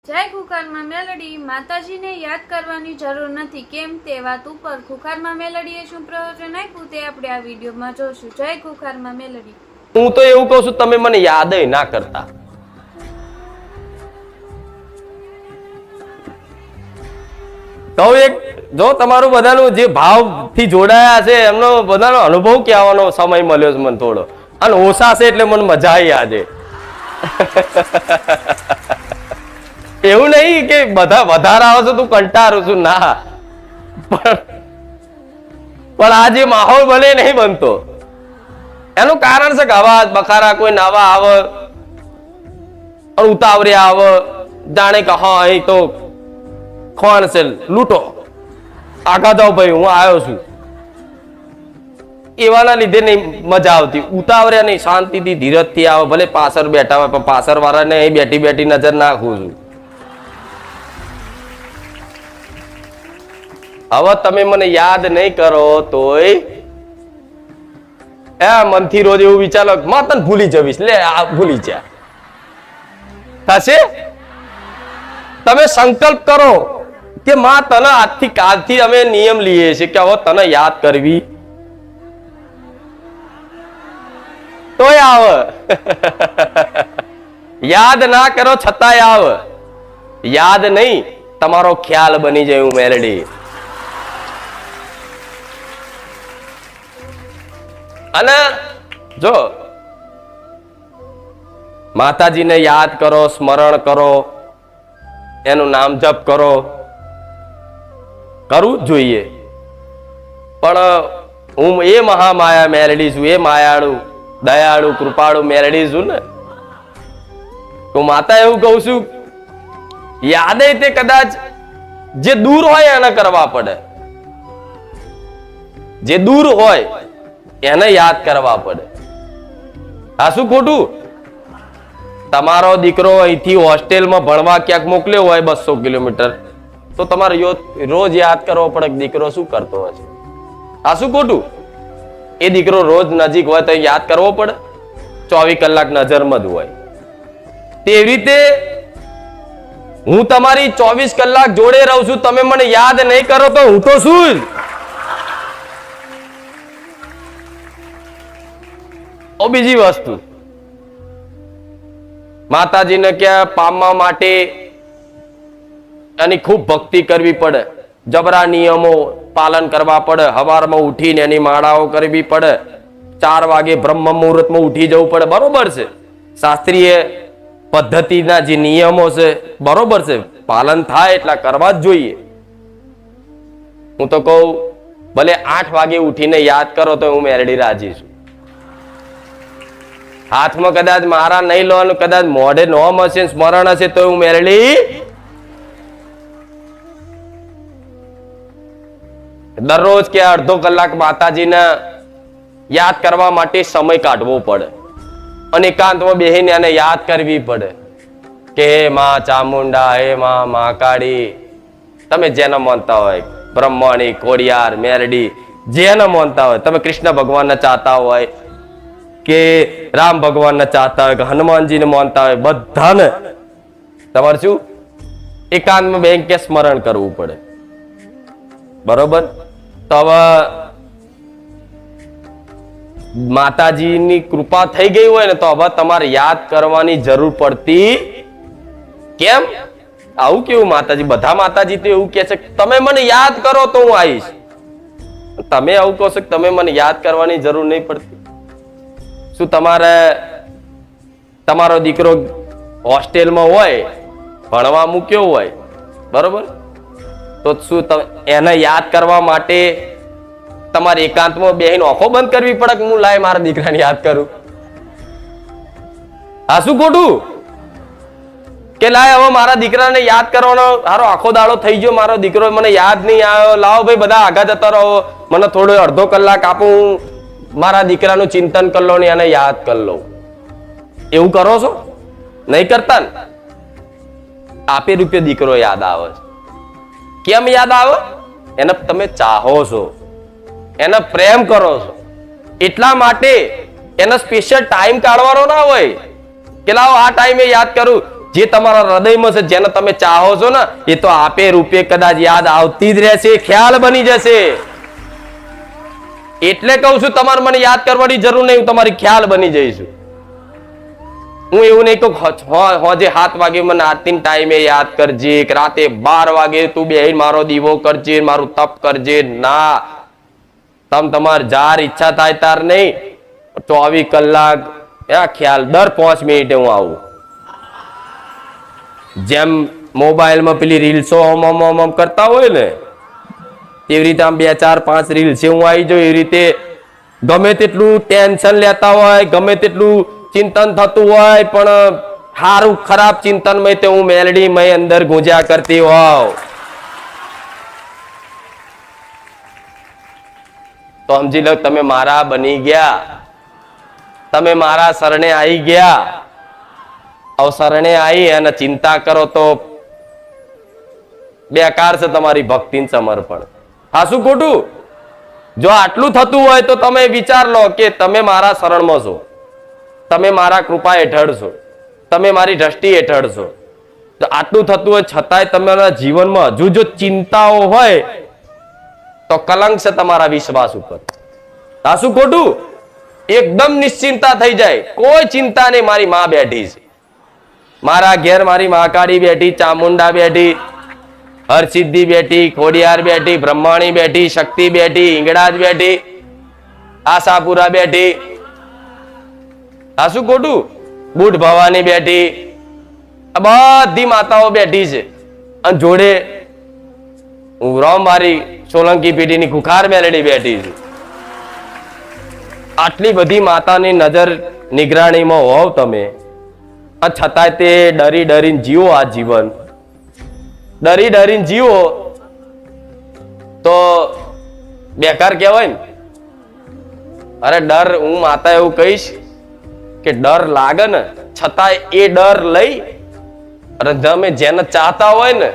જય ખુખારમાં મેલડી માતાજીને યાદ કરવાની જરૂર નથી કેમ તે વાત ઉપર ખુખારમાં મેલડીએ શું પ્રવચન આપ્યું તે આપણે આ વિડીયોમાં જોશું. જય ખુખારમાં મેલડી. હું તો એવું કહું છું તમે મને યાદ ના કરતા. કહું એક જો તમારું બધાનું જે ભાવથી જોડાયા છે એમનો બધાનો અનુભવ કહેવાનો સમય મળ્યો છે મને થોડો, અને ઓછા છે એટલે મને મજા આવી આજે. એવું નહીં કે બધા વધારે આવે છે તું કંટાળું છું, ના, પણ આ જે માહોલ બને નહીં બનતો એનું કારણ છે કે અવાજ બખારા કોઈ નવા આવે ઉતાવળ્યા આવે, જાણે કે હા અહીં તો ખોણ છે લૂંટો આગા જાઓ ભાઈ હું આવ્યો છું, એવાના લીધે નહીં મજા આવતી. ઉતાવળ્યા નહીં, શાંતિથી ધીરજથી આવે, ભલે પાછળ બેઠા હોય પણ પાછળ વાળાને અહીં બેઠી બેઠી નજર નાખું છું. હવે તમે મને યાદ નહીં કરો તોય મનથી રોજ એવું વિચારો માં તને ભૂલી જવીશ, લે આ ભૂલી જા થશે. તમે સંકલ્પ કરો કે માં તને આજથી કાલથી અમે નિયમ લઈએ છીએ કે હવે તને યાદ કરવી તોય આવે. યાદ ના કરો છતાંય આવે. યાદ નહીં તમારો ખ્યાલ બની જાય. હું મેલડી અને જો માતાજીને યાદ કરો, સ્મરણ કરો, એનું નામ જપ કરો, કરવું જ જોઈએ. પણ હું એ મહામાયા મેલડી છું, એ માયાળુ દયાળુ કૃપાળુ મેલડી છું ને, તો માતા એવું કહું છું યાદ તે કદાચ જે દૂર હોય એને કરવા પડે, જે દૂર હોય એને યાદ કરવા પડે. આ શું ખોટું? તમારો દીકરો અહીંથી હોસ્ટેલમાં ભણવા ક્યાંક મોકલ્યો હોય 200 કિલોમીટર, તો તમારે રોજ યાદ કરવો પડે કે દીકરો શું કરતો હશે. આ શું ખોટું? એ દીકરો રોજ નજીક હોય તો યાદ કરવો પડે, 24 કલાક નજરમાં જ હોય. તેવી રીતે હું તમારી 24 કલાક જોડે રહું છું, તમે મને યાદ નહીં કરો તો હું તો શું જ. બીજી વસ્તુ, માતાજીને ક્યાં પામવા માટે એની ખૂબ ભક્તિ કરવી પડે, જબરા નિયમો પાલન કરવા પડે, સવારમાં ઉઠીને એની માળાઓ કરવી પડે, 4 વાગે બ્રહ્મ મુહૂર્તમાં ઉઠી જવું પડે, બરોબર છે. શાસ્ત્રીય પદ્ધતિના જે નિયમો છે બરોબર છે, પાલન થાય એટલા કરવા જ જોઈએ. હું તો કહું ભલે 8 વાગે ઉઠીને યાદ કરો તો હું મેરડી રાજી છું. હાથમાં કદાચ મારા નહીં લો, કદાચ મોઢે નોમ હશે, સ્મરણ હશે તો હું મેરડી. દરરોજ કે અડધો કલાક માતાજીને યાદ કરવા માટે સમય કાઢવો પડે, અને એકાંતમાં બેહીને એને યાદ કરવી પડે કે હે માં ચામુંડા, હે માં મહાકાળી, તમે જેને માનતા હોય, બ્રહ્મણી, કોડિયાર, મેરડી, જેને માનતા હોય, તમે કૃષ્ણ ભગવાનને ચાહતા હોય કે રામ ભગવાનને ચાહતા હોય કે હનુમાનજીને માનતા હોય, બધાને તમારે શું એકાંતમાં બેંક કે સ્મરણ કરવું પડે, બરોબર. તો હવે માતાજીની કૃપા થઈ ગઈ હોય ને તો હવે તમારે યાદ કરવાની જરૂર પડતી કેમ? આવું કેવું માતાજી? બધા માતાજી તો એવું કે છે તમે મને યાદ કરો તો હું આવીશ. તમે આવું કહો છો કે તમે મને યાદ કરવાની જરૂર નહીં પડતી? શું તમારે તમારો દીકરો હોસ્ટેલમાં હોય, ભણવા મૂક્યો હોય, બરોબર, તો શું એને યાદ કરવા માટે તમારે એકાંતમાં બેહીને આંખો બંધ કરવી પડે કે હું લાય મારા દીકરાને યાદ કરું? આ શું ખોટું? કે લાય હવે મારા દીકરાને યાદ કરવાનો સારો આખો દાડો થઈ ગયો, મારો દીકરો મને યાદ નહીં આવ્યો, લાવો ભાઈ બધા આગા જતા રહો, મને થોડો અડધો કલાક આપો, હું મારા દીકરાનું ચિંતન કરી લો ને એને યાદ કરી લો. એવું કરો છો? નહીં કરતા ને? આપે રૂપિયા દીકરો યાદ આવે છે. કેમ યાદ આવે? એને તમે ચાહો છો, એને પ્રેમ કરો છો, એટલા માટે એને સ્પેશિયલ ટાઈમ કાઢવાનો ના હોય કે લાવો આ ટાઈમે યાદ કરું. જે તમારા હૃદયમાં છે, જેને તમે ચાહો છો ને, એ તો આપે રૂપે કદાચ યાદ આવતી જ રહેશે, ખ્યાલ બની જશે. એટલે કહું છું તમારે મને યાદ કરવાની જરૂર નહીં, હું તમારી ખ્યાલ બની જઈશું. હું એવું નહીં કહું હોજે 7 વાગે મને આરતી ટાઈમે યાદ કરજે, કે રાતે 12 વાગે તું બેહીને મારો દીવો કરજે, મારું તપ કરજે. ના, તમારે જાર ઈચ્છા થાય તાર નહીં, 24 કલાક ખ્યાલ દર 5 મિનિટે હું આવું. જેમ મોબાઈલમાં પેલી રીલ્સો હમ કરતા હોય ને, એવી રીતે આમ 2 4 5 રીલ્સ હું આવી જાઉં. એવી રીતે ગમે તેટલું ટેન્શન લેતા હોય, ગમે તેટલું ચિંતન થતું હોય, પણ સારું ખરાબ ચિંતનમય તે હું મેલડીમય અંદર ગુંજ્યા કરતી હોઉં. તો સમજી લો તમે મારા બની ગયા, તમે મારા શરણે આવી ગયા. હવે શરણે આવી અને ચિંતા કરો તો બેકાર છે તમારી ભક્તિ સમર્પણ. હા, શું ખોટું? જો આટલું થતું હોય તો તમે વિચાર લો કે તમે મારા શરણમાં છો, તમે મારા કૃપા હેઠળ છો, તમે મારી દ્રષ્ટિ હેઠળ છો. તો આટલું થતું હોય છતાંય તમારા જીવનમાં હજુ જો ચિંતાઓ હોય તો કલંક છે તમારા વિશ્વાસ ઉપર. હા, શું ખોટું? એકદમ નિશ્ચિંતા થઈ જાય, કોઈ ચિંતા નહીં. મારી માં બેઠી છે, મારા ઘેર મારી મહાકાળી બેઠી, ચામુંડા બેઠી, હરસિદ્ધિ બેઠી, ખોડિયાર બેઠી, બ્રહ્માણી બેઠી, શક્તિ બેઠી, ઈંગળાજ બેઠી, આશાપુરા બેઠી. આ શું ખોટું? બુઢ ભવાની બેઠી, બધી માતાઓ બેઠી છે. અને જોડે હું રામવારી સોલંકી પેઢીની ખુખાર મેલડી બેઠી છું. આટલી બધી માતાની નજર નિગરાણીમાં હોવ તમે, છતાંય તે ડરી ડરીને જીવો. આ જીવન ડરી ડરીને જીવો તો બેકાર કહેવાય ને. અરે ડર, હું માતા એવું કહીશ કે ડર લાગે ને છતાંય એ ડર લઈ અને તમે જેને ચાહતા હોય ને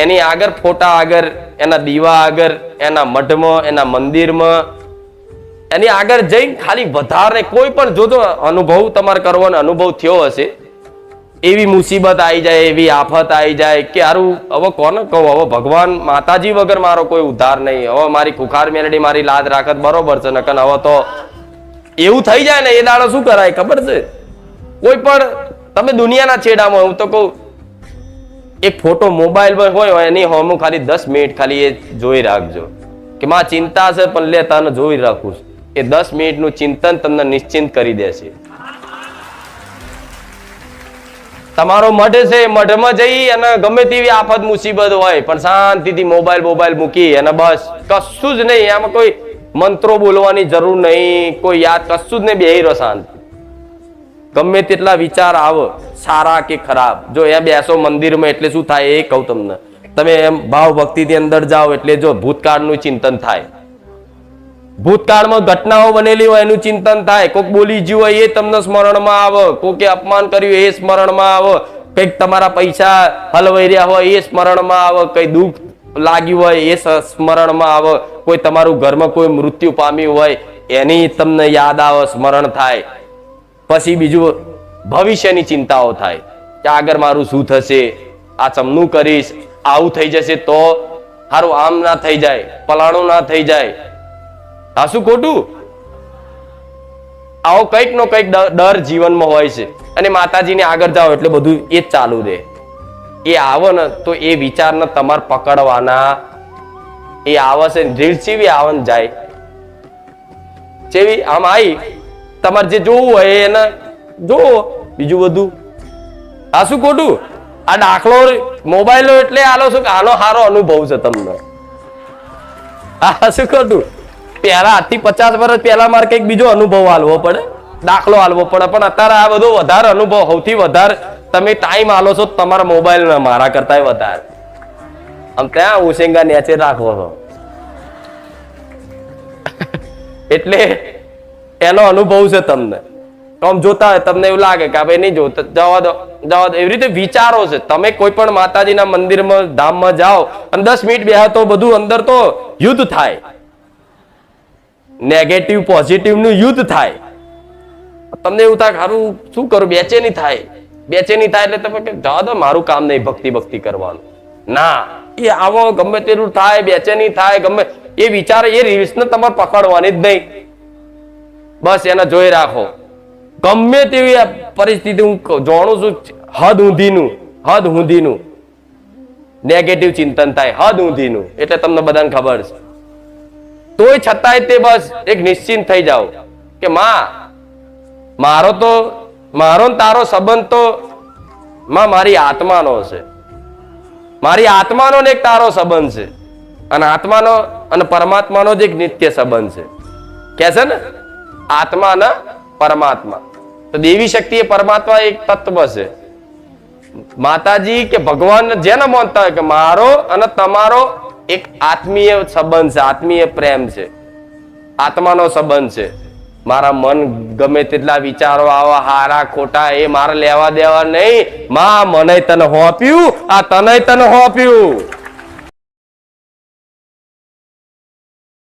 એની આગળ, ફોટા આગળ, એના દીવા આગળ, એના મઠમાં, એના મંદિરમાં, એની આગળ જઈને ખાલી વધારે કોઈ પણ જોજો અનુભવ તમારે કરવાનો અનુભવ થયો હશે. એવી મુસીબત આવી જાય, એવી આફત આવી જાય કે હારું હવે કોને કહું, હવે ભગવાન માતાજી વગર મારો કોઈ ઉદ્ધાર નહીં. હવે મારી ખુખાર મેલડી મારી લાજ રાખત બરોબર છે, નકર હવે તો એવું થઈ જાય ને એ દાડો શું કરાય ખબર છે? કોઈ પણ તમે દુનિયાના છેડામાં, હું તો કહું એક ફોટો મોબાઈલ પર હોય એની હોમું ખાલી 10 મિનિટ ખાલી એ જોઈ રાખજો કે માં ચિંતા છે પણ લે તને જોઈ રાખું. એ 10 મિનિટનું ચિંતન તમને નિશ્ચિંત કરી દેશે. તમારો મઢ છે, મઢમાં જઈ અને ગમે તેવી આફત મુસીબત હોય પણ શાંતિથી મોબાઈલ મૂકી અને બસ કશું જ નહીં, એમાં કોઈ મંત્રો બોલવાની જરૂર નહીં, કોઈ યાદ કશું જ નહીં, બેહી રહો શાંતિ. ગમે તેટલા વિચાર આવે સારા કે ખરાબ, જો એ બેસો મંદિરમાં એટલે શું થાય એ કહું તમને. તમે એમ ભાવ ભક્તિથી અંદર જાઓ એટલે જો ભૂતકાળનું ચિંતન થાય, ભૂતકાળમાં ઘટનાઓ બનેલી હોય એનું ચિંતન થાય, કોઈક બોલી ગયું હોય એ તમને સ્મરણમાં આવે, કોઈકે અપમાન કર્યું એ સ્મરણમાં આવે, કંઈક તમારા પૈસા હલવાઈ રહ્યા હોય એ સ્મરણમાં આવે, કઈ દુઃખ લાગ્યું હોય એ સ્મરણમાં આવે, કોઈ તમારું ઘરમાં કોઈ મૃત્યુ પામ્યું હોય એની તમને યાદ આવે, સ્મરણ થાય. પછી બીજું ભવિષ્યની ચિંતાઓ થાય કે આગળ મારું શું થશે, આ ચમનું કરીશ, આવું થઈ જશે તો સારું, આમ ના થઈ જાય, પલાણું ના થઈ જાય. આ શું ખોટું? આવો કંઈક નો કંઈક ડર જીવનમાં હોય છે. અને માતાજીને આગળ જાઓ એટલે બધું એ જ ચાલુ રહે. એ આવે ને તો એ વિચારને તમારે પકડવાના. એ આવે છે રીલ ચેવી આવે ને જાય ચેવી આમ આવી, તમારે જે જોવું હોય એને જોવો, બીજું બધું. આ શું ખોટું? આ દાખલો મોબાઈલ એટલે આલો છો કે આનો સારો અનુભવ છે તમને. આ શું ખોટું? પહેલા આજથી 50 વર્ષ પહેલા મારે કંઈક બીજો અનુભવ આલવો પડે, દાખલો આલવો પડે, પણ અત્યારે આ બધો વધારે અનુભવ, સૌથી વધારે તમે ટાઈમ આલો છો તમારા મોબાઈલ મારા કરતા વધારે. આમ ત્યાં ઉસેંગા નેચે રાખવો છો એટલે એનો અનુભવ છે તમને. આમ જોતા હોય તમને એવું લાગે કે ભાઈ નહીં જોતા, જવા દો. એવી રીતે વિચારો છે. તમે કોઈ પણ માતાજીના મંદિરમાં ધામમાં જાઓ અને 10 મિનિટ બેહો તો બધું અંદર તો યુદ્ધ થાય, નેગેટિવ પોઝિટિવ નું યુદ્ધ થાય. તમને એવું થાય સારું શું કરું, બેચેની થાય, બેચેની થાય એટલે તમે કે જવા દો મારું કામ નહીં ભક્તિ કરવાનું. ના, એ આવો ગમે તેટલું થાય, બેચેની થાય, ગમે એ વિચાર, એ રીલ્સને તમારે પકડવાની જ નહીં. બસ એને જોઈ રાખો. ગમે તેવી પરિસ્થિતિ હું જાણું છું, હદ ઊંધીનું નેગેટિવ ચિંતન થાય, હદ ઊંધીનું, એટલે તમને બધાને ખબર છે. તોય છતાંય તે બસ એક નિશ્ચિંત થઈ જાઓ કે મારો ને તારો સંબંધ તો મારી આત્માનો છે. મારી આત્માનો ને એક તારો સંબંધ છે, અને આત્માનો અને પરમાત્માનો જ એક નિત્ય સંબંધ છે. કે છે ને આત્મા અને પરમાત્મા, તો દેવી શક્તિ એ પરમાત્મા એક તત્વ છે. માતાજી કે ભગવાન જેને માનતા હોય કે મારો અને તમારો એક આત્મીય સંબંધ છે, આત્મીય પ્રેમ છે, આત્માનો સંબંધ છે. મારા મન ગમે તેટલા વિચારો આવા હારા ખોટા એ મારે લેવા દેવા નહીં. મને તને હોપ્યું, આ તને હોપ્યું.